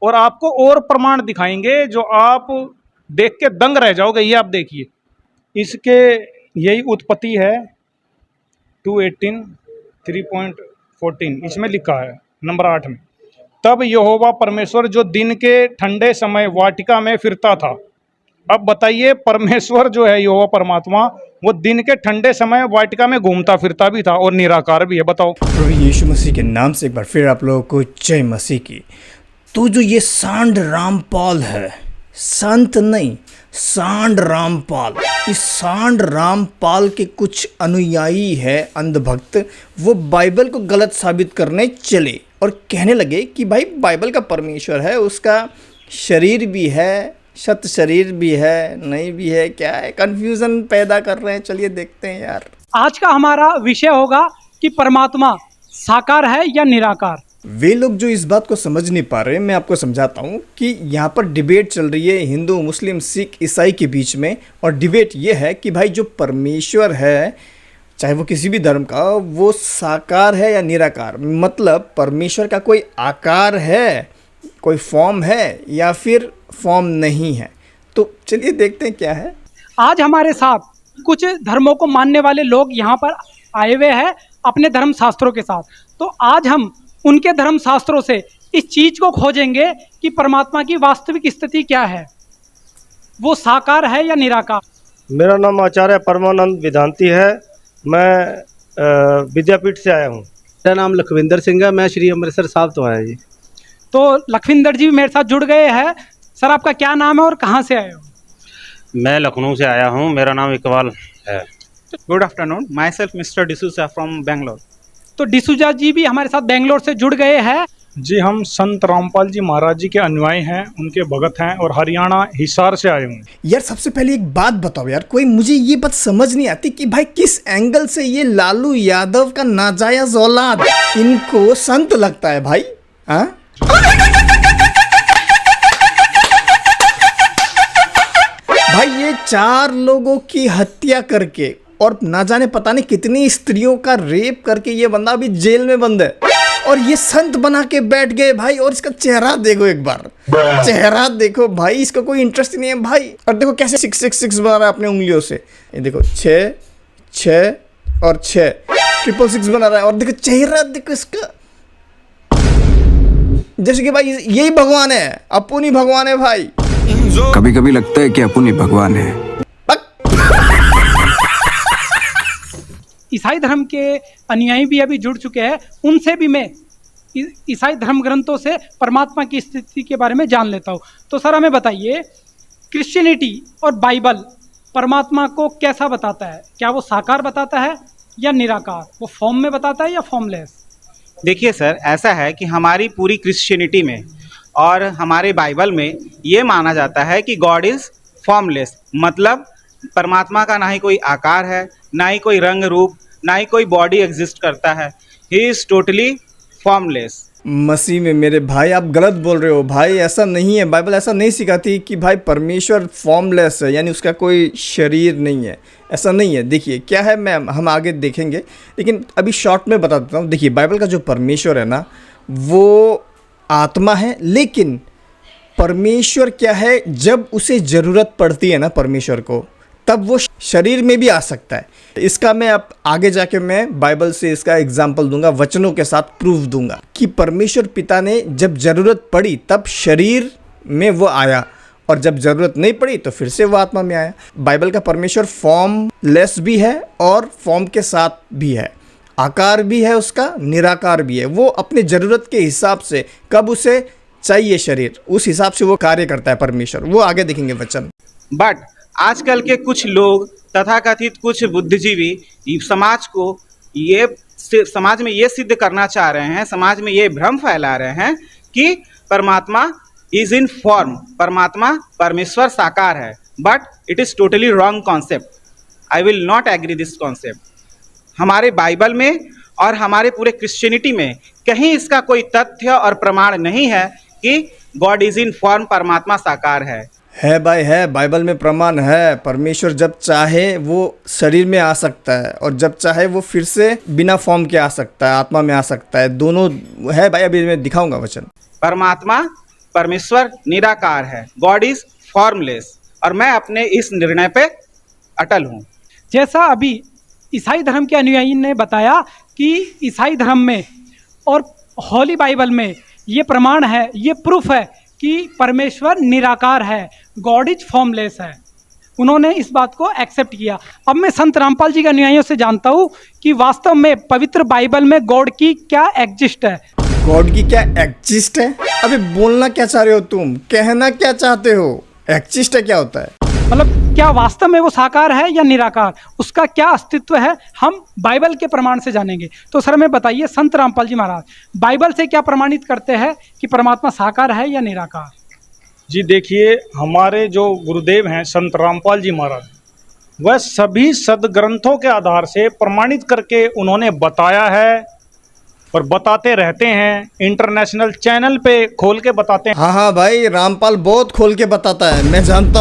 और आपको और प्रमाण दिखाएंगे जो आप देख के दंग रह जाओगे। ये आप देखिए, इसके यही उत्पत्ति है 2:18 3.14, इसमें लिखा है नंबर 8 में, तब यहोवा परमेश्वर जो दिन के ठंडे समय वाटिका में फिरता था। अब बताइए, परमेश्वर जो है यहोवा परमात्मा, वो दिन के ठंडे समय वाटिका में घूमता फिरता भी था और निराकार भी है। बताओ। प्रभु यीशु मसीह के नाम से एक बार फिर आप लोगों को जय मसीह की। तो जो ये सांड रामपाल है, संत नहीं, सांड रामपाल, इस सांड रामपाल के कुछ अनुयायी है अंधभक्त, वो बाइबल को गलत साबित करने चले और कहने लगे कि भाई बाइबल का परमेश्वर है, उसका शरीर भी है, सत शरीर भी है, नहीं भी है, क्या है, कंफ्यूजन पैदा कर रहे हैं। चलिए देखते हैं यार। आज का हमारा विषय होगा कि परमात्मा साकार है या निराकार। वे लोग जो इस बात को समझ नहीं पा रहे, मैं आपको समझाता हूँ कि यहाँ पर डिबेट चल रही है हिंदू, मुस्लिम, सिख, ईसाई के बीच में। और डिबेट ये है कि भाई जो परमेश्वर है, चाहे वो किसी भी धर्म का, वो साकार है या निराकार। मतलब परमेश्वर का कोई आकार है, कोई फॉर्म है या फिर फॉर्म नहीं है। तो चलिए देखते हैं क्या है। आज हमारे साथ कुछ धर्मों को मानने वाले लोग यहाँ पर आए हुए हैं अपने धर्म शास्त्रों के साथ। तो आज हम उनके धर्म शास्त्रों से इस चीज को खोजेंगे कि परमात्मा की वास्तविक स्थिति क्या है, वो साकार है या निराकार। मेरा नाम आचार्य परमानंद विधांती है। मैं विद्यापीठ से आया हूँ। मेरा नाम लखविंदर सिंह है। मैं श्री अमृतसर साहब तो आया जी। तो लखविंदर जी मेरे साथ जुड़ गए हैं। सर, आपका क्या नाम है और कहाँ से आए हो? मैं लखनऊ से आया हूँ। मेरा नाम इकबाल है। Good afternoon, my self mister D'Souza from Bangalore. तो डिसूजा जी भी हमारे साथ बेंगलोर से जुड़ गए हैं। जी, हम संत रामपाल जी महाराज जी के अनुयायी हैं, उनके भगत हैं और हरियाणा हिसार से आए हूँ। यार सबसे पहले एक बात बताओ यार, कोई मुझे ये बात समझ नहीं आती कि भाई किस एंगल से ये लालू यादव का नाजायज औलाद इनको संत लगता है भाई। हाँ, भाई ये 4 लोगों की हत्या करके और ना जाने पता नहीं कितनी स्त्रियों का रेप करके ये बंदा अभी जेल में बंद है और ये संत बना के बैठ गए भाई। और इसका चेहरा देखो एक बार, चेहरा देखो भाई, इसका कोई इंटरेस्ट नहीं है भाई। और देखो कैसे 666 बना रहा है अपने उंगलियों से। ये देखो 6 6 और 6 666 बना रहा है। और देखो चेहरा देखो इसका, जैसे कि भाई यही भगवान है, अपुन ही भगवान है भाई। कभी कभी लगता है कि अपुन ही भगवान है। ईसाई धर्म के अनुयायी भी अभी जुड़ चुके हैं। उनसे भी मैं ईसाई धर्म ग्रंथों से परमात्मा की स्थिति के बारे में जान लेता हूँ। तो सर हमें बताइए, क्रिश्चियनिटी और बाइबल परमात्मा को कैसा बताता है? क्या वो साकार बताता है या निराकार? वो फॉर्म में बताता है या फॉर्मलेस? देखिए सर, ऐसा है कि हमारी पूरी क्रिश्चियनिटी में और हमारे बाइबल में ये माना जाता है कि गॉड इज़ फॉर्मलेस। मतलब परमात्मा का ना ही कोई आकार है, ना ही कोई रंग रूप, ना ही कोई बॉडी एग्जिस्ट करता है। He is totally formless. मसीह में मेरे भाई आप गलत बोल रहे हो भाई, ऐसा नहीं है। बाइबल ऐसा नहीं सिखाती कि भाई परमेश्वर फॉर्मलेस है, यानी उसका कोई शरीर नहीं है, ऐसा नहीं है। देखिए क्या है, हम आगे देखेंगे, लेकिन अभी शॉर्ट में बता देता हूँ। देखिए बाइबल का जो परमेश्वर है ना, वो आत्मा है, लेकिन परमेश्वर क्या है, जब उसे ज़रूरत पड़ती है ना परमेश्वर को, तब वो शरीर में भी आ सकता है। इसका मैं अब आगे जाके मैं बाइबल से इसका एग्जाम्पल दूंगा, वचनों के साथ प्रूफ दूंगा कि परमेश्वर पिता ने जब ज़रूरत पड़ी तब शरीर में वो आया, और जब ज़रूरत नहीं पड़ी तो फिर से वो आत्मा में आया। बाइबल का परमेश्वर फॉर्मलेस भी है और फॉर्म के साथ भी है, आकार भी है उसका, निराकार भी है। वो अपने ज़रूरत के हिसाब से, कब उसे चाहिए शरीर, उस हिसाब से वो कार्य करता है परमेश्वर। वो आगे देखेंगे वचन। बट आजकल के कुछ लोग तथाकथित कुछ बुद्धिजीवी समाज में ये सिद्ध करना चाह रहे हैं, समाज में ये भ्रम फैला रहे हैं कि परमात्मा इज इन फॉर्म, परमेश्वर साकार है। But it is totally wrong concept. I will not agree this concept. हमारे बाइबल में और हमारे पूरे क्रिश्चियनिटी में कहीं इसका कोई तथ्य और प्रमाण नहीं है कि गॉड इज इन फॉर्म, परमात्मा साकार है भाई, है, बाइबल में प्रमाण है। परमेश्वर जब चाहे वो शरीर में आ सकता है और जब चाहे वो फिर से बिना फॉर्म के आ सकता है, आत्मा में आ सकता है, दोनों है भाई। अभी मैं दिखाऊंगा वचन। परमात्मा परमेश्वर निराकार है, गॉड इज फॉर्मलेस, और मैं अपने इस निर्णय पे अटल हूँ। जैसा अभी ईसाई धर्म के अनुयायी ने बताया कि ईसाई धर्म में और होली बाइबल में ये प्रमाण है, ये प्रूफ है कि परमेश्वर निराकार है, गॉड इज फॉर्मलेस है, उन्होंने इस बात को एक्सेप्ट किया। अब मैं संत रामपाल जी के अनुयायियों से जानता हूँ कि वास्तव में पवित्र बाइबल में गॉड की क्या एग्जिस्ट है। गॉड की क्या एग्जिस्ट है? अबे बोलना क्या चाह रहे हो तुम, कहना क्या चाहते हो? एग्जिस्ट है क्या होता है? मतलब क्या वास्तव में वो साकार है या निराकार, उसका क्या अस्तित्व है, हम बाइबल के प्रमाण से जानेंगे। तो सर हमें बताइए संत रामपाल जी महाराज, बाइबल से क्या प्रमाणित करते हैं कि परमात्मा साकार है या निराकार? जी देखिए, हमारे जो गुरुदेव हैं संत रामपाल जी महाराज, वह सभी सदग्रंथों के आधार से प्रमाणित करके उन्होंने बताया है और बताते रहते हैं। इंटरनेशनल चैनल पे खोल के बताते हैं। हाँ हाँ भाई, रामपाल बहुत खोल के बताता है, मैं जानता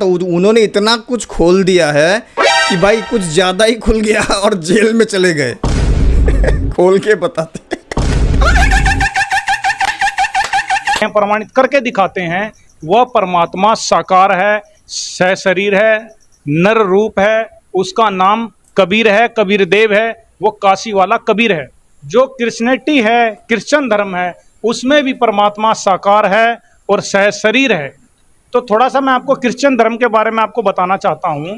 हूँ। उन्होंने इतना कुछ खोल दिया है कि भाई कुछ ज़्यादा ही खुल गया और जेल में चले गए। खोल के बताते हैं, प्रमाणित करके दिखाते हैं वह परमात्मा साकार है, सशरीर है, नर रूप है, उसका नाम कबीर है, कबीर देव है, वो काशी वाला कबीर है। जो क्रिश्चियनिटी है, क्रिश्चियन धर्म है, उसमें भी परमात्मा साकार है और सहशरीर है। तो थोड़ा सा मैं आपको क्रिश्चियन धर्म के बारे में आपको बताना चाहता हूँ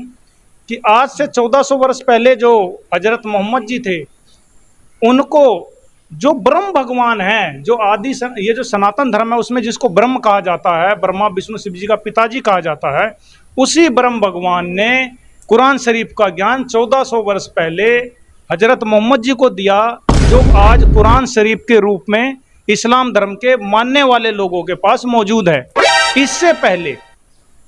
कि आज से 1400 वर्ष पहले जो हजरत मोहम्मद जी थे, उनको जो ब्रह्म भगवान है, जो ये जो सनातन धर्म है उसमें जिसको ब्रह्म कहा जाता है, ब्रह्मा विष्णु शिव जी का पिताजी कहा जाता है, उसी ब्रह्म भगवान ने कुरान शरीफ का ज्ञान 1400 वर्ष पहले हजरत मोहम्मद जी को दिया, जो आज कुरान शरीफ के रूप में इस्लाम धर्म के मानने वाले लोगों के पास मौजूद है। इससे पहले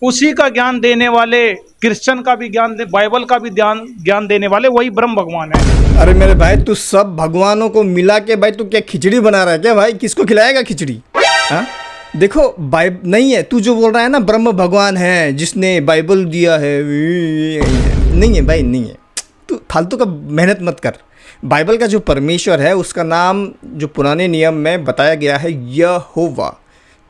उसी का ज्ञान देने वाले, क्रिश्चियन का भी ज्ञान, बाइबल का भी ज्ञान देने वाले वही ब्रह्म भगवान है। अरे मेरे भाई, तू सब भगवानों को मिला के भाई तू क्या खिचड़ी बना रहा है क्या भाई? किसको खिलाएगा खिचड़ी? हाँ देखो, नहीं है, तू जो बोल रहा है ना ब्रह्म भगवान है जिसने बाइबल दिया है, नहीं है भाई, नहीं है। तू फालतू का मेहनत मत कर। बाइबल का जो परमेश्वर है उसका नाम जो पुराने नियम में बताया गया है यहोवा,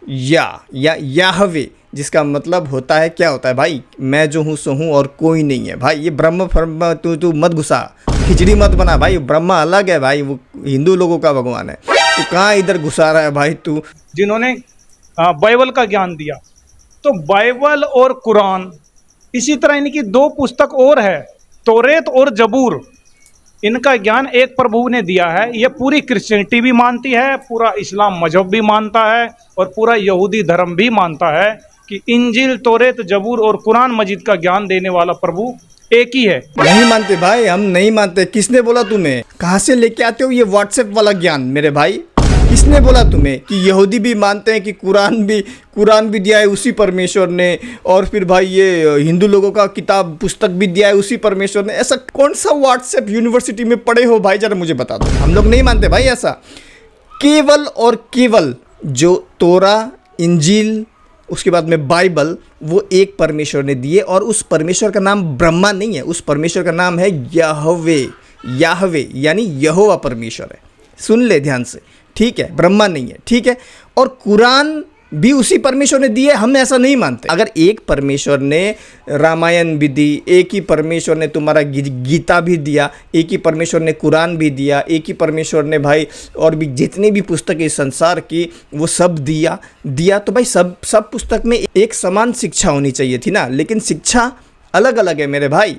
याहवे, जिसका मतलब होता है, क्या होता है भाई? मैं जो हूँ सो हूँ और कोई नहीं है भाई। ये ब्रह्म तू मत घुसा, खिचड़ी मत बना भाई। ब्रह्मा अलग है भाई, वो हिंदू लोगों का भगवान है। तू कहाँ इधर घुसा रहा है भाई तू? जिन्होंने बाइबल का ज्ञान दिया, तो बाइबल और कुरान, इसी तरह इनकी दो पुस्तक और है, तौरेत और जबूर, इनका ज्ञान एक प्रभु ने दिया है। ये पूरी क्रिश्चियनिटी भी मानती है, पूरा इस्लाम मजहब भी मानता है और पूरा यहूदी धर्म भी मानता है कि इंजिल, तौरेत, जबूर और कुरान मजीद का ज्ञान देने वाला प्रभु एक ही है। नहीं मानते भाई, हम नहीं मानते। किसने बोला तुम्हें? कहाँ से लेके आते हो ये व्हाट्सएप वाला ज्ञान मेरे भाई? किसने बोला तुम्हें कि यहूदी भी मानते हैं कि कुरान भी दिया है उसी परमेश्वर ने, और फिर भाई ये हिंदू लोगों का किताब पुस्तक भी दिया है उसी परमेश्वर ने? ऐसा कौन सा व्हाट्सएप यूनिवर्सिटी में पढ़े हो भाई? जरा मुझे बता दो। हम लोग नहीं मानते भाई ऐसा। केवल और केवल जो तोरा, इंजील, उसके बाद में बाइबल, वो एक परमेश्वर ने दिए, और उस परमेश्वर का नाम ब्रह्मा नहीं है, उस परमेश्वर का नाम है याहवे यानी यहोवा परमेश्वर है। सुन ले ध्यान से, ठीक है? ब्रह्मा नहीं है, ठीक है? और कुरान भी उसी परमेश्वर ने दी है, हम ऐसा नहीं मानते। अगर एक परमेश्वर ने रामायण भी दी, एक ही परमेश्वर ने तुम्हारा गीता भी दिया, एक ही परमेश्वर ने कुरान भी दिया, एक ही परमेश्वर ने भाई और भी जितनी भी पुस्तक इस संसार की वो सब दिया, तो भाई सब पुस्तक में एक समान शिक्षा होनी चाहिए थी ना। लेकिन शिक्षा अलग अलग है मेरे भाई।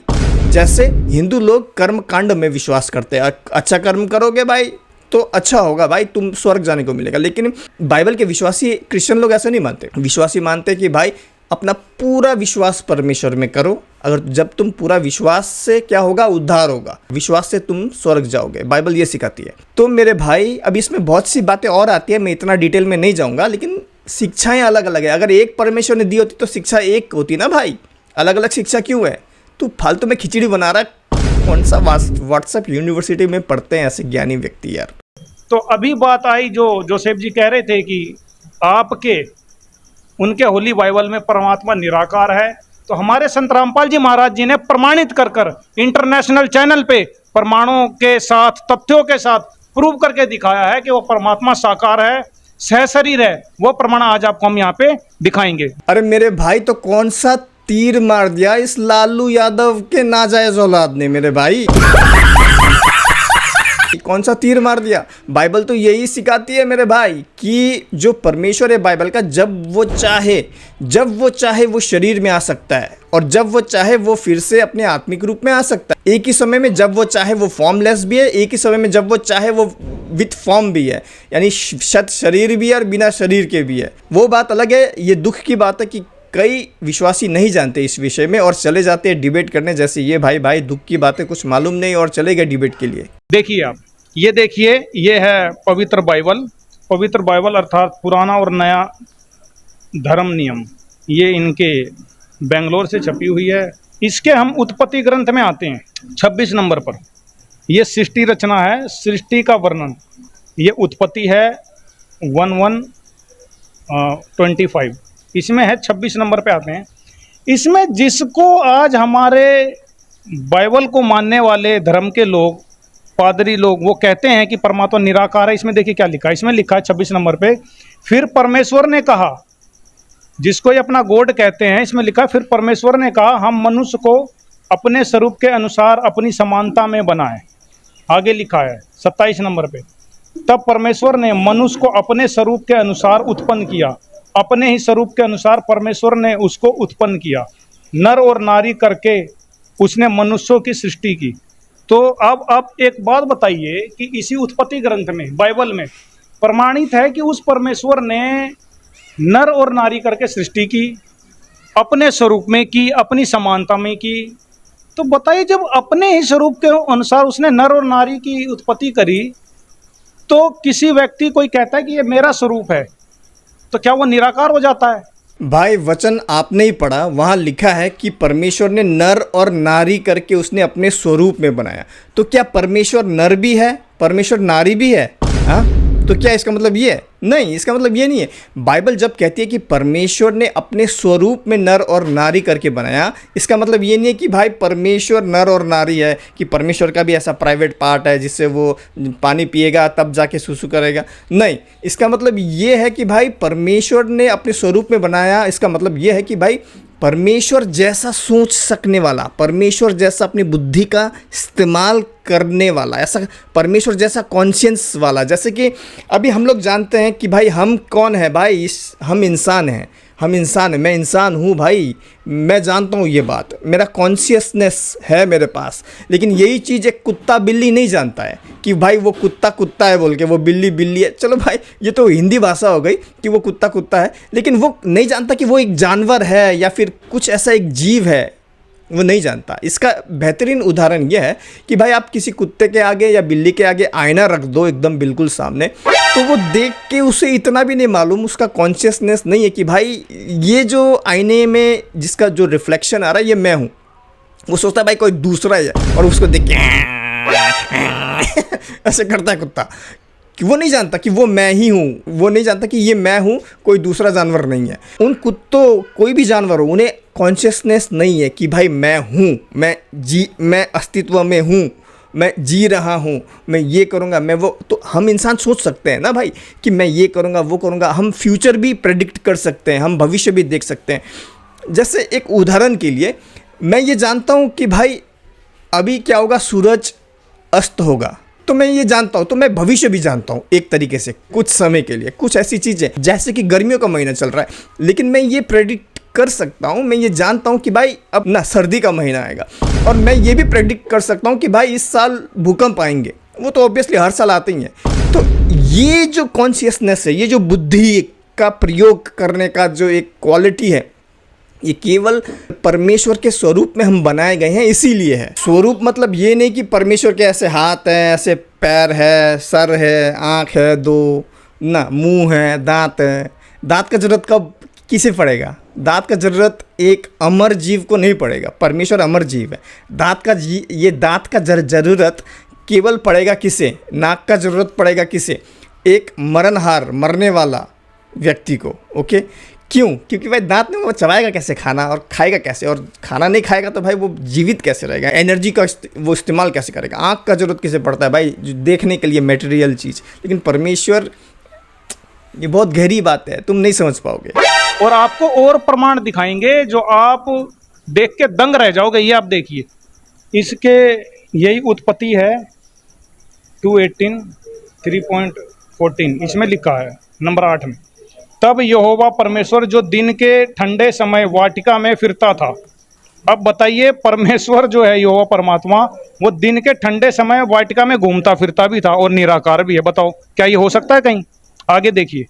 जैसे हिंदू लोग कर्म कांड में विश्वास करते हैं, अच्छा कर्म करोगे भाई तो अच्छा होगा भाई, तुम स्वर्ग जाने को मिलेगा। लेकिन बाइबल के विश्वासी क्रिश्चियन लोग ऐसा नहीं मानते। विश्वासी मानते कि भाई अपना पूरा विश्वास परमेश्वर में करो, अगर जब तुम पूरा विश्वास से क्या होगा, उद्धार होगा, विश्वास से तुम स्वर्ग जाओगे। बाइबल ये सिखाती है। तो मेरे भाई अब इसमें बहुत सी बातें और आती है, मैं इतना डिटेल में नहीं जाऊँगा, लेकिन शिक्षाएँ अलग अलग है। अगर एक परमेश्वर ने दी होती तो शिक्षा एक होती ना भाई, अलग अलग शिक्षा क्यों है? तू फालतू में खिचड़ी बना रहा है। कौन सा व्हाट्सएप यूनिवर्सिटी में पढ़ते हैं ऐसे ज्ञानी व्यक्ति यार? तो अभी बात आई जो जोसेफ जी कह रहे थे कि उनके होली बाइबल में परमात्मा निराकार है, तो हमारे संत रामपाल जी महाराज जी ने प्रमाणित कर इंटरनेशनल चैनल पे प्रमाणों के साथ, तथ्यों के साथ प्रूव करके दिखाया है कि वो परमात्मा साकार है, सहशरीर है, वो प्रमाण आज आपको हम यहाँ पे दिखाएंगे। अरे मेरे भाई, तो कौन सा तीर मार दिया इस लालू यादव के नाजायज औलाद ने मेरे भाई? कौन सा तीर मार दिया? बाइबल तो यही सिखाती है मेरे भाई कि जो परमेश्वर है बाइबल का, जब वो चाहे वो शरीर में आ सकता है, और जब वो चाहे वो फिर से अपने आत्मिक रूप में आ सकता है। एक ही समय में जब वो चाहे वो फॉर्मलेस भी है, एक ही समय में जब वो चाहे वो विथ फॉर्म भी है, यानी शत शरीर भी है और बिना शरीर के भी है। वो बात अलग है। ये दुख की बात है कि कई विश्वासी नहीं जानते इस विषय में और चले जाते हैं डिबेट करने, जैसे ये भाई दुख की बातें कुछ मालूम नहीं और चले गए डिबेट के लिए। देखिए आप, ये देखिए, ये है पवित्र बाइबल अर्थात पुराना और नया धर्म नियम। ये इनके बेंगलोर से छपी हुई है। इसके हम उत्पत्ति ग्रंथ में आते हैं 26 नंबर पर। ये सृष्टि रचना है, सृष्टि का वर्णन। ये उत्पत्ति है 11:25। इसमें है 26 नंबर पे आते हैं। इसमें जिसको आज हमारे बाइबल को मानने वाले धर्म के लोग, पादरी लोग, वो कहते हैं कि परमात्मा निराकार है। इसमें देखिए क्या लिखा है, इसमें लिखा है 26 नंबर पे, फिर परमेश्वर ने कहा, जिसको ये अपना गॉड कहते हैं, इसमें लिखा है फिर परमेश्वर ने कहा हम मनुष्य को अपने स्वरूप के अनुसार अपनी समानता में बनाएं। आगे लिखा है 27 नंबर पे, तब परमेश्वर ने मनुष्य को अपने स्वरूप के अनुसार उत्पन्न किया, अपने ही स्वरूप के अनुसार परमेश्वर ने उसको उत्पन्न किया, नर और नारी करके उसने मनुष्यों की सृष्टि की। तो अब आप एक बात बताइए कि इसी उत्पत्ति ग्रंथ में, बाइबल में प्रमाणित है कि उस परमेश्वर ने नर और नारी करके सृष्टि की, अपने स्वरूप में की, अपनी समानता में की। तो बताइए, जब अपने ही स्वरूप के अनुसार उसने नर और नारी की उत्पत्ति करी, तो किसी व्यक्ति कोई कहता है कि ये मेरा स्वरूप है, तो क्या वो निराकार हो जाता है? भाई वचन आपने ही पढ़ा, वहाँ लिखा है कि परमेश्वर ने नर और नारी करके उसने अपने स्वरूप में बनाया। तो क्या परमेश्वर नर भी है, परमेश्वर नारी भी है? हाँ, तो क्या इसका मतलब ये है? नहीं, इसका मतलब ये नहीं है। बाइबल जब कहती है कि परमेश्वर ने अपने स्वरूप में नर और नारी करके बनाया, इसका मतलब ये नहीं है कि भाई परमेश्वर नर और नारी है, कि परमेश्वर का भी ऐसा प्राइवेट पार्ट है जिससे वो पानी पिएगा तब जाके सुसु करेगा। नहीं, इसका मतलब ये है कि भाई परमेश्वर ने अपने स्वरूप में बनाया। इसका मतलब ये है कि भाई परमेश्वर जैसा सोच सकने वाला, परमेश्वर जैसा अपनी बुद्धि का इस्तेमाल करने वाला, ऐसा परमेश्वर जैसा कॉन्शियंस वाला। जैसे कि अभी हम लोग जानते हैं कि भाई हम कौन है भाई, हम इंसान हैं, हम इंसान हैं, मैं इंसान हूँ भाई, मैं जानता हूँ ये बात, मेरा कॉन्शियसनेस है मेरे पास। लेकिन यही चीज़ एक कुत्ता बिल्ली नहीं जानता है कि भाई वो कुत्ता कुत्ता है बोल के, वो बिल्ली बिल्ली है। चलो भाई, ये तो हिंदी भाषा हो गई कि वो कुत्ता कुत्ता है, लेकिन वो नहीं जानता कि वो एक जानवर है या फिर कुछ ऐसा एक जीव है, वो नहीं जानता। इसका बेहतरीन उदाहरण यह है कि भाई आप किसी कुत्ते के आगे या बिल्ली के आगे आईना रख दो एकदम बिल्कुल सामने, तो वो देख के उसे इतना भी नहीं मालूम, उसका कॉन्शियसनेस नहीं है कि भाई ये जो आईने में जिसका जो रिफ्लेक्शन आ रहा है ये मैं हूँ। वो सोचता है भाई कोई दूसरा है, और उसको देख के ऐसे करता है कुत्ता, कि वो नहीं जानता कि वो मैं ही हूँ, वो नहीं जानता कि ये मैं हूँ, कोई दूसरा जानवर नहीं है। उन कुत्तों, कोई भी जानवर हो, उन्हें कॉन्शियसनेस नहीं है कि भाई मैं हूँ, मैं अस्तित्व में हूँ, मैं जी रहा हूँ, मैं ये करूँगा, मैं वो। तो हम इंसान सोच सकते हैं ना भाई कि मैं ये करूँगा, वो करूँगा। हम फ्यूचर भी प्रेडिक्ट कर सकते हैं, हम भविष्य भी देख सकते हैं। जैसे एक उदाहरण के लिए मैं ये जानता हूँ कि भाई अभी क्या होगा, सूरज अस्त होगा, तो मैं ये जानता हूँ, तो मैं भविष्य भी जानता हूँ एक तरीके से कुछ समय के लिए। कुछ ऐसी चीज़ें जैसे कि गर्मियों का महीना चल रहा है, लेकिन मैं ये प्रेडिक्ट कर सकता हूँ, मैं ये जानता हूँ कि भाई अब ना सर्दी का महीना आएगा, और मैं ये भी प्रेडिक्ट कर सकता हूँ कि भाई इस साल भूकंप आएंगे। वो तो ऑब्वियसली हर साल आते ही हैं। तो ये जो कॉन्शियसनेस है, ये जो बुद्धि का प्रयोग करने का जो एक क्वालिटी है, ये केवल परमेश्वर के स्वरूप में हम बनाए गए हैं, इसीलिए है। स्वरूप मतलब ये नहीं कि परमेश्वर के ऐसे हाथ हैं, ऐसे पैर है, सर है, आँख है दो, ना मुंह है, दांत है। दांत का जरूरत कब किसे पड़ेगा? दांत का जरूरत एक अमर जीव को नहीं पड़ेगा, परमेश्वर अमर जीव है। ये दांत का जरूरत केवल पड़ेगा किसे? नाक का जरूरत पड़ेगा किसे? एक मरणहार, मरने वाला व्यक्ति को। ओके, क्यों? क्योंकि भाई दांत में वो चबाएगा कैसे खाना, और खाएगा कैसे, और खाना नहीं खाएगा तो भाई वो जीवित कैसे रहेगा, एनर्जी का वो इस्तेमाल कैसे करेगा। आँख का जरूरत किसे पड़ता है भाई? देखने के लिए मटेरियल चीज़। लेकिन परमेश्वर ये बहुत गहरी बात है, तुम नहीं समझ पाओगे। और आपको और प्रमाण दिखाएंगे जो आप देख के दंग रह जाओगे। ये आप देखिए, इसके यही उत्पत्ति है 2:18 3.14, इसमें लिखा है नंबर 8 में, तब यहोवा परमेश्वर जो दिन के ठंडे समय वाटिका में फिरता था। अब बताइए, परमेश्वर जो है यहोवा परमात्मा, वो दिन के ठंडे समय वाटिका में घूमता फिरता भी था और निराकार भी है। बताओ क्या ये हो सकता है कहीं? आगे देखिए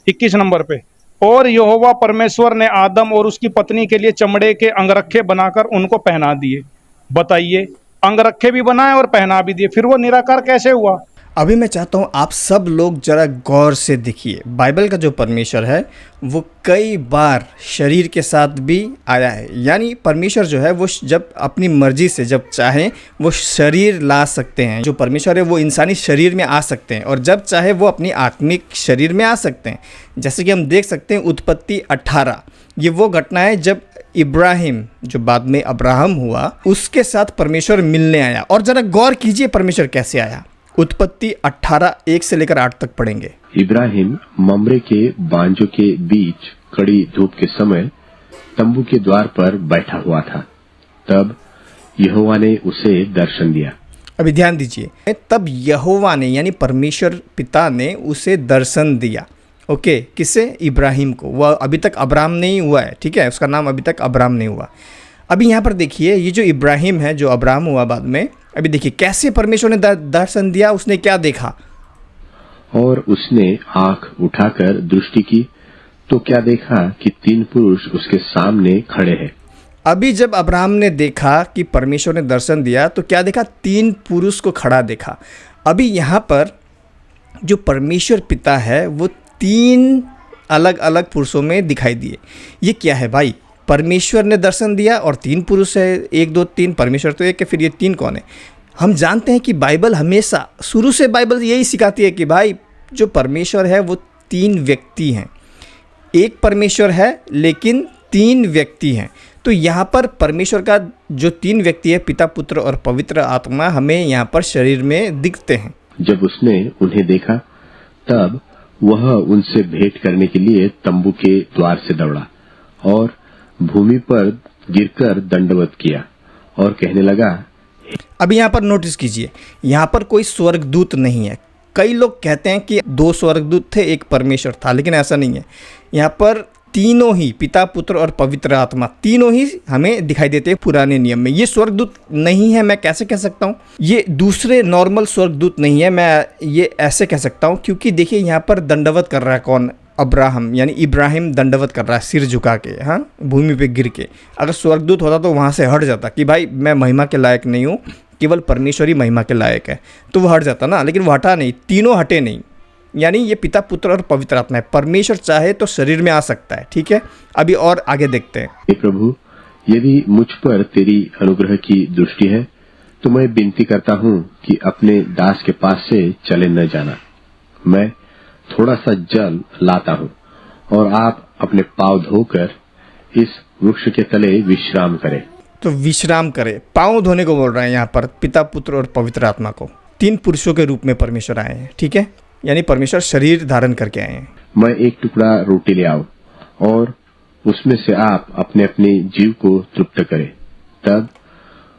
21 नंबर पे, और यहोवा परमेश्वर ने आदम और उसकी पत्नी के लिए चमड़े के अंगरखे बनाकर उनको पहना दिए। बताइए, अंगरखे भी बनाए और पहना भी दिए, फिर वो निराकार कैसे हुआ? अभी मैं चाहता हूँ आप सब लोग जरा गौर से देखिए, बाइबल का जो परमेश्वर है वो कई बार शरीर के साथ भी आया है। यानी परमेश्वर जो है वो जब अपनी मर्जी से जब चाहे वो शरीर ला सकते हैं। जो परमेश्वर है वो इंसानी शरीर में आ सकते हैं और जब चाहे वो अपनी आत्मिक शरीर में आ सकते हैं। जैसे कि हम देख सकते हैं उत्पत्ति 18, ये वो घटना है जब इब्राहिम, जो बाद में अब्राहम हुआ, उसके साथ परमेश्वर मिलने आया। और जरा गौर कीजिए परमेश्वर कैसे आया। उत्पत्ति 18 1 से लेकर 8 तक पढ़ेंगे। इब्राहिम ममरे के बांजों के बीच कड़ी धूप के समय तंबू के द्वार पर बैठा हुआ था। तब यहोवा ने उसे दर्शन दिया। अभी ध्यान दीजिए, तब यहोवा ने यानी परमेश्वर पिता ने उसे दर्शन दिया। ओके, किसे? इब्राहिम को। वह अभी तक अब्राम नहीं हुआ है, ठीक है, उसका नाम अभी तक अब्राम नहीं हुआ। अभी यहाँ पर देखिए, ये जो इब्राहिम है जो अब्राम हुआ बाद में, अभी देखिए कैसे परमेश्वर ने दर्शन दिया। उसने क्या देखा? और उसने आंख उठाकर दृष्टि की तो क्या देखा कि 3 पुरुष उसके सामने खड़े हैं। अभी जब अब्राहम ने देखा कि परमेश्वर ने दर्शन दिया तो क्या देखा? 3 पुरुष को खड़ा देखा। अभी यहाँ पर जो परमेश्वर पिता है वो 3 अलग अलग पुरुषों में दिखाई दिए। ये क्या है भाई? परमेश्वर ने दर्शन दिया और 3 पुरुष है, 1 2 3, परमेश्वर तो एक है, फिर ये 3 कौन है? हम जानते हैं कि बाइबल हमेशा शुरू से बाइबल यही सिखाती है कि भाई जो परमेश्वर है वो 3 व्यक्ति हैं। एक परमेश्वर है लेकिन 3 व्यक्ति हैं। तो यहाँ पर परमेश्वर का जो 3 व्यक्ति है, पिता, पुत्र और पवित्र आत्मा, हमें यहाँ पर शरीर में दिखते हैं। जब उसने उन्हें देखा तब वह उनसे भेंट करने के लिए तंबू के द्वार से दौड़ा और भूमि पर गिरकर दंडवत किया और कहने लगा। अब यहाँ पर नोटिस कीजिए, यहाँ पर कोई स्वर्गदूत नहीं है। कई लोग कहते हैं कि 2 स्वर्गदूत थे, एक परमेश्वर था, लेकिन ऐसा नहीं है। यहाँ पर तीनों ही, पिता, पुत्र और पवित्र आत्मा, तीनों ही हमें दिखाई देते हैं पुराने नियम में। ये स्वर्गदूत नहीं है, मैं कैसे कह सकता हूँ? ये दूसरे नॉर्मल स्वर्गदूत नहीं है, मैं ये ऐसे कह सकता हूँ क्योंकि देखिए यहाँ पर दंडवत कर रहा है कौन? अब्राहम, यानी इब्राहिम दंडवत कर रहा है सिर झुका के, हाँ, भूमि पे गिर के। अगर स्वर्गदूत होता तो वहाँ से हट जाता कि भाई मैं महिमा के लायक नहीं हूँ, केवल परमेश्वर ही महिमा के लायक है, तो वो हट जाता ना। लेकिन वो हटा नहीं, तीनों हटे नहीं। यानी ये पिता, पुत्र और पवित्र आत्मा है। परमेश्वर चाहे तो शरीर में आ सकता है, ठीक है। अभी और आगे देखते हैं। हे प्रभु, यदि मुझ पर तेरी अनुग्रह की दृष्टि है तो मैं विनती करता हूँ कि अपने दास के पास से चले न जाना। मैं थोड़ा सा जल लाता हूँ और आप अपने पाँव धोकर इस वृक्ष के तले विश्राम करें। तो विश्राम करे, पाँव धोने को बोल रहे हैं यहाँ पर पिता, पुत्र और पवित्र आत्मा को। 3 पुरुषों के रूप में परमेश्वर आए हैं, ठीक है, यानी परमेश्वर शरीर धारण करके आए हैं। मैं एक टुकड़ा रोटी ले आओ और उसमें से आप अपने अपने जीव को तृप्त करें, तब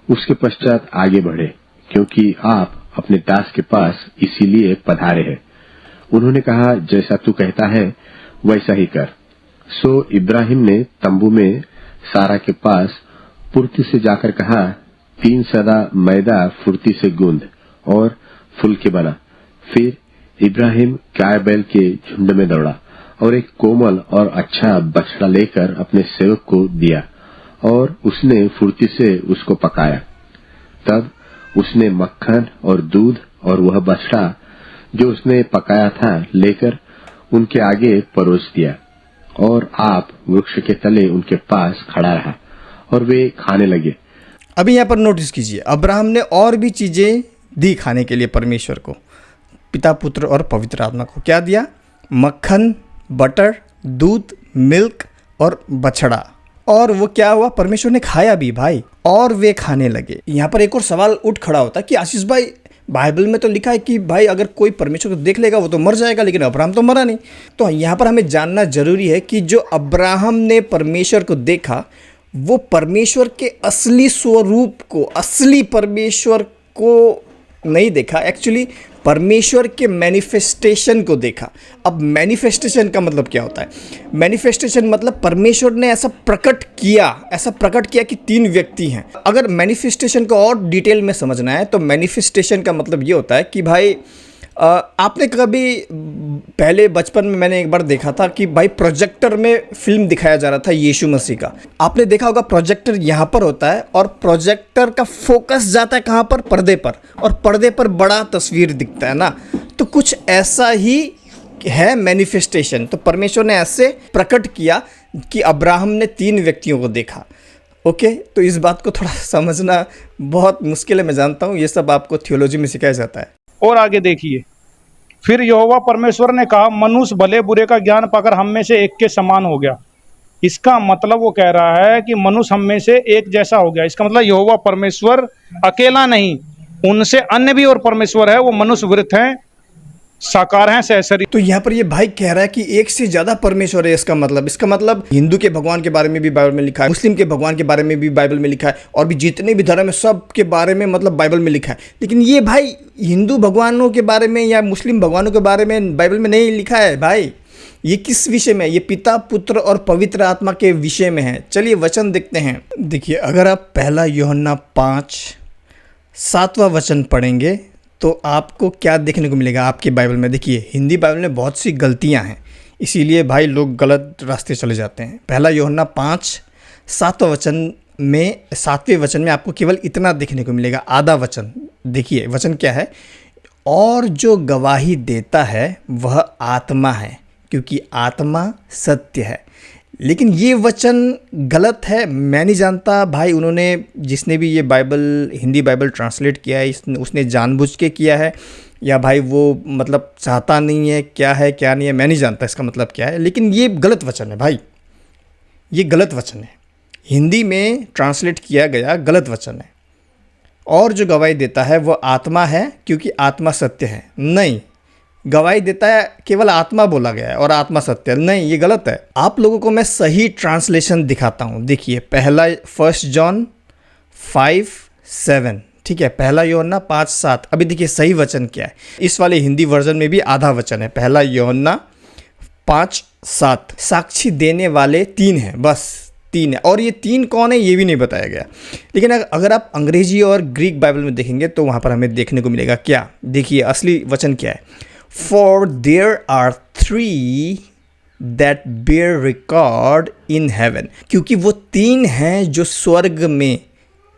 उसके पश्चात आगे बढ़े, क्योंकि आप अपने दास के पास इसीलिए पधारे हैं। उन्होंने कहा, जैसा तू कहता है वैसा ही कर। सो इब्राहिम ने तंबू में सारा के पास फुर्ती से जाकर कहा, 3 सदा मैदा फुर्ती से गूंद और फुल के बना। फिर इब्राहिम गाय बैल के झुंड में दौड़ा और एक कोमल और अच्छा बछड़ा लेकर अपने सेवक को दिया और उसने फुर्ती से उसको पकाया। तब उसने मक्खन और दूध और वह बछड़ा जो उसने पकाया था लेकर उनके आगे परोस दिया और आप वृक्ष के तले उनके पास खड़ा रहा और वे खाने लगे। अभी यहाँ पर नोटिस कीजिए, अब्राहम ने और भी चीज़ें दी खाने के लिए परमेश्वर को। पिता, पुत्र और पवित्र आत्मा को क्या दिया? मक्खन, बटर, दूध, मिल्क और बछड़ा। और वो क्या हुआ? परमेश्वर ने खाया भी भाई, और वे खाने लगे। यहाँ पर एक और सवाल उठ खड़ा होता कि आशीष भाई, बाइबल में तो लिखा है कि भाई अगर कोई परमेश्वर को देख लेगा वो तो मर जाएगा, लेकिन अब्राहम तो मरा नहीं। तो यहाँ पर हमें जानना जरूरी है कि जो अब्राहम ने परमेश्वर को देखा वो परमेश्वर के असली स्वरूप को, असली परमेश्वर को नहीं देखा, एक्चुअली परमेश्वर के मैनिफेस्टेशन को देखा। अब मैनिफेस्टेशन का मतलब क्या होता है? मैनिफेस्टेशन मतलब परमेश्वर ने ऐसा प्रकट किया कि 3 व्यक्ति हैं। अगर मैनिफेस्टेशन को और डिटेल में समझना है तो मैनिफेस्टेशन का मतलब ये होता है कि भाई आपने कभी पहले बचपन में मैंने एक बार देखा था कि भाई प्रोजेक्टर में फिल्म दिखाया जा रहा था यीशु मसीह का। आपने देखा होगा प्रोजेक्टर यहाँ पर होता है और प्रोजेक्टर का फोकस जाता है कहाँ पर? पर्दे पर, और पर्दे पर बड़ा तस्वीर दिखता है ना। तो कुछ ऐसा ही है मैनिफेस्टेशन। तो परमेश्वर ने ऐसे प्रकट किया कि अब्राहम ने 3 व्यक्तियों को देखा। ओके, तो इस बात को थोड़ा समझना बहुत मुश्किल है, मैं जानता हूँ, ये सब आपको थियोलॉजी में सिखाया जाता है। और आगे देखिए, फिर यहोवा परमेश्वर ने कहा, मनुष्य भले बुरे का ज्ञान पाकर हम में से एक के समान हो गया। इसका मतलब वो कह रहा है कि मनुष्य हम में से एक जैसा हो गया। इसका मतलब यहोवा परमेश्वर अकेला नहीं, उनसे अन्य भी और परमेश्वर है, वो मनुष्य वृत्त हैं, साकार हैं, सहशरीर। तो यहाँ पर ये भाई कह रहा है कि एक से ज्यादा परमेश्वर है। इसका मतलब हिंदू के भगवान के बारे में भी बाइबल में लिखा है, मुस्लिम के भगवान के बारे में भी बाइबल में लिखा है, और भी जितने भी धर्म है सब के बारे में मतलब बाइबल में लिखा है। लेकिन ये भाई हिंदू भगवानों के बारे में या मुस्लिम भगवानों के बारे में बाइबल में नहीं लिखा है। भाई ये किस विषय में? ये पिता, पुत्र और पवित्र आत्मा के विषय में है। चलिए वचन देखते हैं। देखिए, अगर आप 1 यूहन्ना 5:7 वचन पढ़ेंगे तो आपको क्या देखने को मिलेगा आपकी बाइबल में? देखिए, हिंदी बाइबल में बहुत सी गलतियां हैं, इसीलिए भाई लोग गलत रास्ते चले जाते हैं। 1 यूहन्ना 5:7 वचन में, 7वें वचन में आपको केवल इतना देखने को मिलेगा, आधा वचन। देखिए वचन क्या है? और जो गवाही देता है वह आत्मा है, क्योंकि आत्मा सत्य है। लेकिन ये वचन गलत है। मैं नहीं जानता भाई, उन्होंने जिसने भी ये बाइबल, हिंदी बाइबल ट्रांसलेट किया है, उसने जानबूझ के किया है या भाई वो मतलब चाहता नहीं है, क्या है क्या नहीं है, मैं नहीं जानता इसका मतलब क्या है। लेकिन ये गलत वचन है भाई, ये गलत वचन है, हिंदी में ट्रांसलेट किया गया गलत वचन है। और जो गवाही देता है वो आत्मा है, क्योंकि आत्मा सत्य है। नहीं, गवाही देता है केवल आत्मा बोला गया है और आत्मा सत्य है। नहीं, ये गलत है। आप लोगों को मैं सही ट्रांसलेशन दिखाता हूँ। देखिए, 1 जॉन 5:7, ठीक है, 1 यूहन्ना 5:7। अभी देखिए सही वचन क्या है। इस वाले हिंदी वर्जन में भी आधा वचन है, 1 यूहन्ना 5:7। साक्षी देने वाले 3 हैं, बस 3 है, और ये 3 कौन है ये भी नहीं बताया गया। लेकिन अगर आप अंग्रेजी और ग्रीक बाइबल में देखेंगे तो वहाँ पर हमें देखने को मिलेगा क्या? देखिए असली वचन क्या है। For there are 3 that bear record in heaven, क्योंकि वो 3 हैं जो स्वर्ग में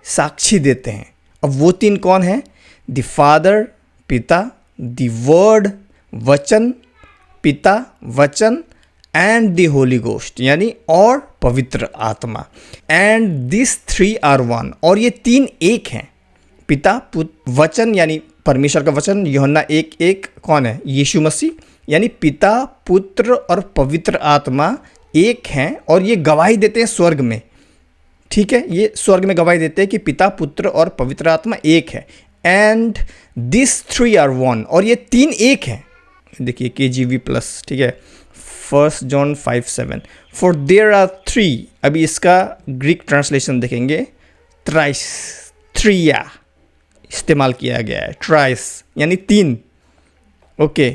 साक्षी देते हैं। अब वो 3 कौन हैं? द फादर, पिता, द वर्ड, वचन, पिता, वचन, एंड द होली गोस्ट, यानी और पवित्र आत्मा। एंड दिस 3 are 1, और ये 3 एक हैं। पिता, पुत्र, वचन यानी परमेश्वर का वचन, यूहन्ना 1:1 कौन है? यीशु मसीह, यानी पिता, पुत्र और पवित्र आत्मा एक हैं, और ये गवाही देते हैं स्वर्ग में। ठीक है, ये स्वर्ग में गवाही देते हैं कि पिता, पुत्र और पवित्र आत्मा एक है। एंड दिस 3 are 1, और ये 3 एक हैं। देखिए KJV+, ठीक है, 1 जॉन 5:7। फॉर देयर आर 3, अभी इसका ग्रीक ट्रांसलेशन देखेंगे, थ्राइस, थ्रिया इस्तेमाल किया गया है। ट्राइस यानी 3, ओके,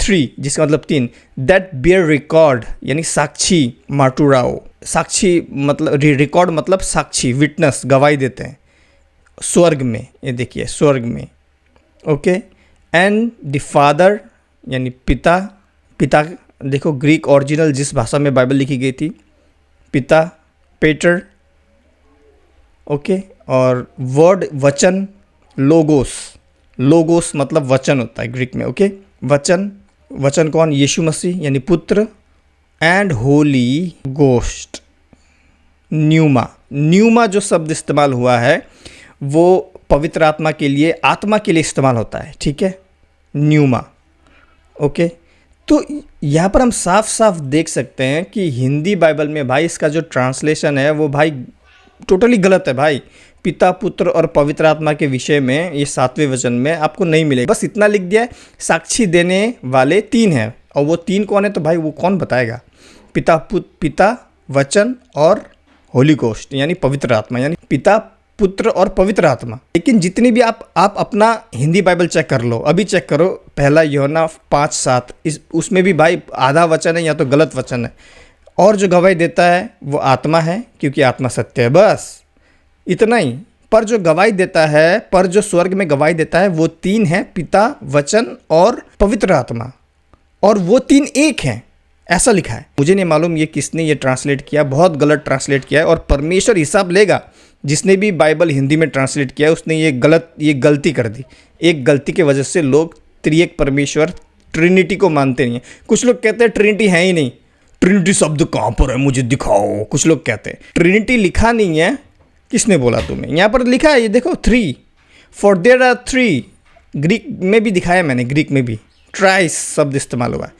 3 जिसका मतलब 3। दैट बियर रिकॉर्ड यानी साक्षी, माटुराओ, साक्षी मतलब रिकॉर्ड मतलब साक्षी, विटनेस, गवाही देते हैं स्वर्ग में। ये देखिए स्वर्ग में, ओके। एंड द फादर यानी पिता, पिता देखो ग्रीक ओरिजिनल जिस भाषा में बाइबल लिखी गई थी, पिता, पेटर, ओके। और वर्ड वचन, लोगोस, लोगोस मतलब वचन होता है ग्रीक में, ओके। वचन, वचन कौन? यीशु मसीह यानी पुत्र। And Holi ghost, pneuma, pneuma जो शब्द इस्तेमाल हुआ है वो पवित्र आत्मा के लिए, आत्मा के लिए इस्तेमाल होता है, ठीक है, न्यूमा, ओके। तो यहाँ पर हम साफ साफ देख सकते हैं कि हिंदी बाइबल में भाई इसका जो ट्रांसलेशन है वो भाई टोटली गलत है भाई। पिता पुत्र और पवित्र आत्मा के विषय में ये 7वें वचन में आपको नहीं मिलेगा। बस इतना लिख दिया है, साक्षी देने वाले 3 हैं। और वो 3 कौन है तो भाई वो कौन बताएगा? पिता वचन और होली गोस्ट यानी पवित्र आत्मा, यानी पिता पुत्र और पवित्र आत्मा। लेकिन जितनी भी आप अपना हिंदी बाइबल चेक कर लो, अभी चेक करो 1 यूहन्ना 5:7, उसमें भी भाई आधा वचन है या तो गलत वचन है। और जो गवाही देता है वो आत्मा है, क्योंकि आत्मा सत्य है, बस इतना ही। पर जो गवाही देता है, पर जो स्वर्ग में गवाही देता है वो 3 है, पिता वचन और पवित्र आत्मा, और वो 3 एक हैं, ऐसा लिखा है। मुझे नहीं मालूम ये किसने ये ट्रांसलेट किया, बहुत गलत ट्रांसलेट किया है, और परमेश्वर हिसाब लेगा। जिसने भी बाइबल हिंदी में ट्रांसलेट किया है उसने ये गलती कर दी। एक गलती की वजह से लोग त्रिएक परमेश्वर ट्रिनिटी को मानते नहीं हैं। कुछ लोग कहते हैं ट्रिनिटी है ही नहीं, ट्रिनिटी शब्द कहाँ पर है मुझे दिखाओ। कुछ लोग कहते हैं ट्रिनिटी लिखा नहीं है। किसने बोला तुम्हें? यहाँ पर लिखा है, ये देखो 3 फॉर देयर आर 3। ग्रीक में भी दिखाया मैंने, ग्रीक में भी ट्राइस शब्द इस्तेमाल हुआ है।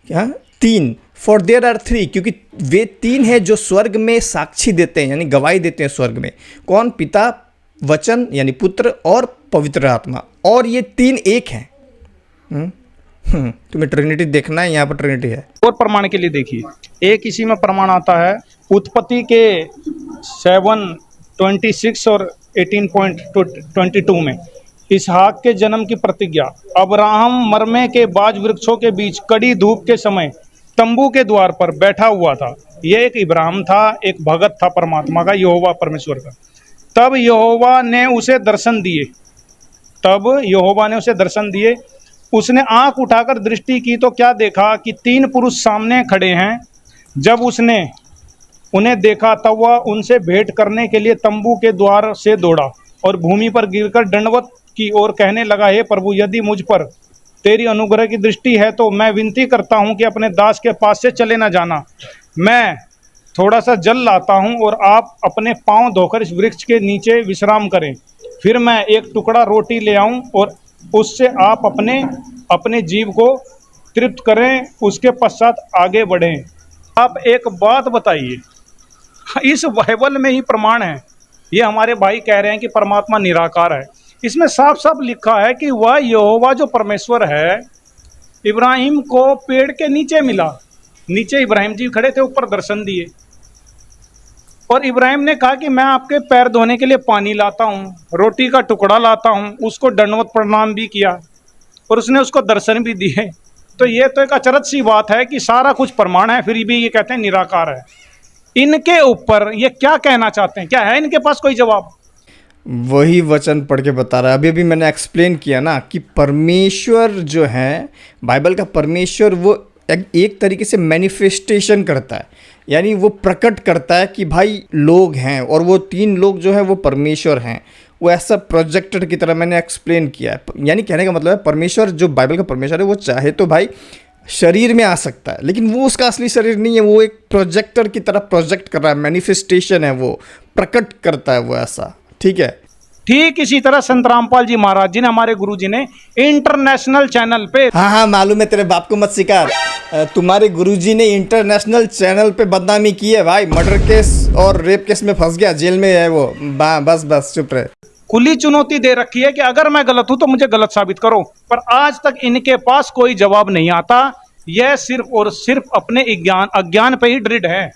क्या? 3 फॉर देयर आर 3, क्योंकि वे 3 हैं जो स्वर्ग में साक्षी देते हैं, यानी गवाही देते हैं स्वर्ग में। कौन? पिता वचन यानी पुत्र और पवित्र आत्मा, और ये 3 एक हैं। तुम्हें ट्रिनिटी देखना है, यहाँ पर ट्रिनिटी है। और प्रमाण के लिए देखिए, एक इसी में प्रमाण आता है उत्पत्ति के 7:26 और 18:22 में। इसहाक के जन्म की प्रतिज्ञा। अब्राहम मरमे के बाज वृक्षों के बीच कड़ी धूप के समय तंबू के द्वार पर बैठा हुआ था। यह एक इब्राहिम था, एक भगत था परमात्मा का, यहोवा परमेश्वर का। तब यहोवा ने उसे दर्शन दिए। उसने आंख उठाकर दृष्टि की तो क्या देखा कि 3 पुरुष सामने खड़े हैं। जब उसने उन्हें देखा तब वह उनसे भेंट करने के लिए तंबू के द्वार से दौड़ा और भूमि पर गिरकर दंडवत की और कहने लगा, हे प्रभु, यदि मुझ पर तेरी अनुग्रह की दृष्टि है तो मैं विनती करता हूं कि अपने दास के पास से चले न जाना। मैं थोड़ा सा जल लाता हूं और आप अपने पांव धोकर इस वृक्ष के नीचे विश्राम करें। फिर मैं एक टुकड़ा रोटी ले आऊं और उससे आप अपने जीव को तृप्त करें, उसके पश्चात आगे बढ़ें। आप एक बात बताइए, इस बाइबल में ही प्रमाण है। ये हमारे भाई कह रहे हैं कि परमात्मा निराकार है। इसमें साफ साफ लिखा है कि वह यहोवा जो परमेश्वर है इब्राहिम को पेड़ के नीचे मिला। नीचे इब्राहिम जी खड़े थे, ऊपर दर्शन दिए, और इब्राहिम ने कहा कि मैं आपके पैर धोने के लिए पानी लाता हूँ, रोटी का टुकड़ा लाता हूँ। उसको दंडवत प्रणाम भी किया और उसने उसको दर्शन भी दिए। तो ये तो एक अचरज सी बात है कि सारा कुछ प्रमाण है, फिर भी ये कहते हैं निराकार है। इनके ऊपर ये क्या कहना चाहते हैं? क्या है इनके पास कोई जवाब? वही वचन पढ़ के बता रहा है। अभी मैं एक्सप्लेन किया ना कि परमेश्वर जो है, बाइबल का परमेश्वर, वो एक तरीके से मैनिफेस्टेशन करता है, यानी वो प्रकट करता है कि भाई लोग हैं, और वो 3 लोग जो है वो परमेश्वर हैं। वो ऐसा प्रोजेक्टर की तरह मैंने एक्सप्लेन किया है। यानी कहने का मतलब है परमेश्वर, जो बाइबल का परमेश्वर है, वो चाहे तो भाई शरीर में आ सकता है, लेकिन वो उसका असली शरीर नहीं है। वो एक प्रोजेक्टर की तरह प्रोजेक्ट कर रहा है, मैनिफेस्टेशन है, वो प्रकट करता है वो ऐसा। ठीक है। ठीक इसी तरह संत रामपाल जी महाराज जी ने, हमारे गुरु जी ने इंटरनेशनल चैनल पे, हाँ मालूम है, तेरे बाप को मत सिखा। तुम्हारे गुरुजी ने इंटरनेशनल चैनल पे बदनामी की है भाई। मर्डर केस और रेप केस में फंस गया, जेल में है वो। बस चुप रहे। खुली चुनौती दे रखी है कि अगर मैं गलत हूं तो मुझे गलत साबित करो, पर आज तक इनके पास कोई जवाब नहीं आता। यह सिर्फ और सिर्फ अपने अज्ञान पे ही दृढ़ है।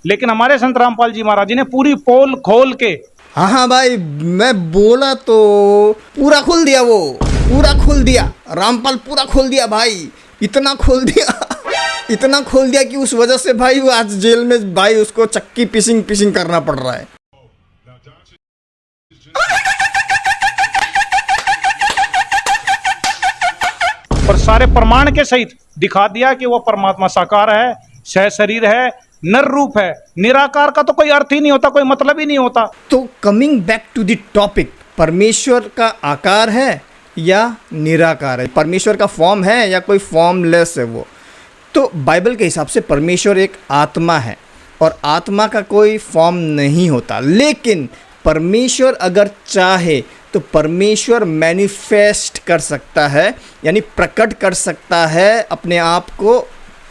लेकिन हमारे संत रामपाल जी महाराज जी ने पूरी पोल खोल के, हाँ भाई, मैं बोला तो पूरा खोल दिया, वो पूरा खोल दिया। रामपाल पूरा खोल दिया भाई, इतना खोल दिया कि उस वजह से भाई वो आज जेल में भाई उसको चक्की पीसिंग करना पड़ रहा है। और सारे प्रमाण के सहित दिखा दिया कि वह परमात्मा साकार है, सह शरीर है, नर रूप है। निराकार का तो कोई अर्थ ही नहीं होता, कोई मतलब ही नहीं होता। तो coming back to the topic, परमेश्वर का आकार है या निराकार है? परमेश्वर का फॉर्म है या कोई फॉर्मलेस है वो? तो बाइबल के हिसाब से परमेश्वर एक आत्मा है, और आत्मा का कोई फॉर्म नहीं होता। लेकिन परमेश्वर अगर चाहे तो परमेश्वर मैनिफेस्ट कर सकता है, यानी प्रकट कर सकता है अपने आप को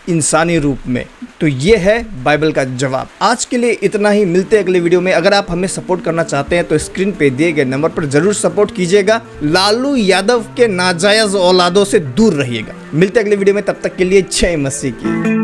इंसानी रूप में। तो ये है बाइबल का जवाब। आज के लिए इतना ही, मिलते हैं अगले वीडियो में। अगर आप हमें सपोर्ट करना चाहते हैं तो स्क्रीन पे दिए गए नंबर पर जरूर सपोर्ट कीजिएगा। लालू यादव के नाजायज औलादों से दूर रहिएगा। मिलते हैं अगले वीडियो में, तब तक के लिए जय मसीह की।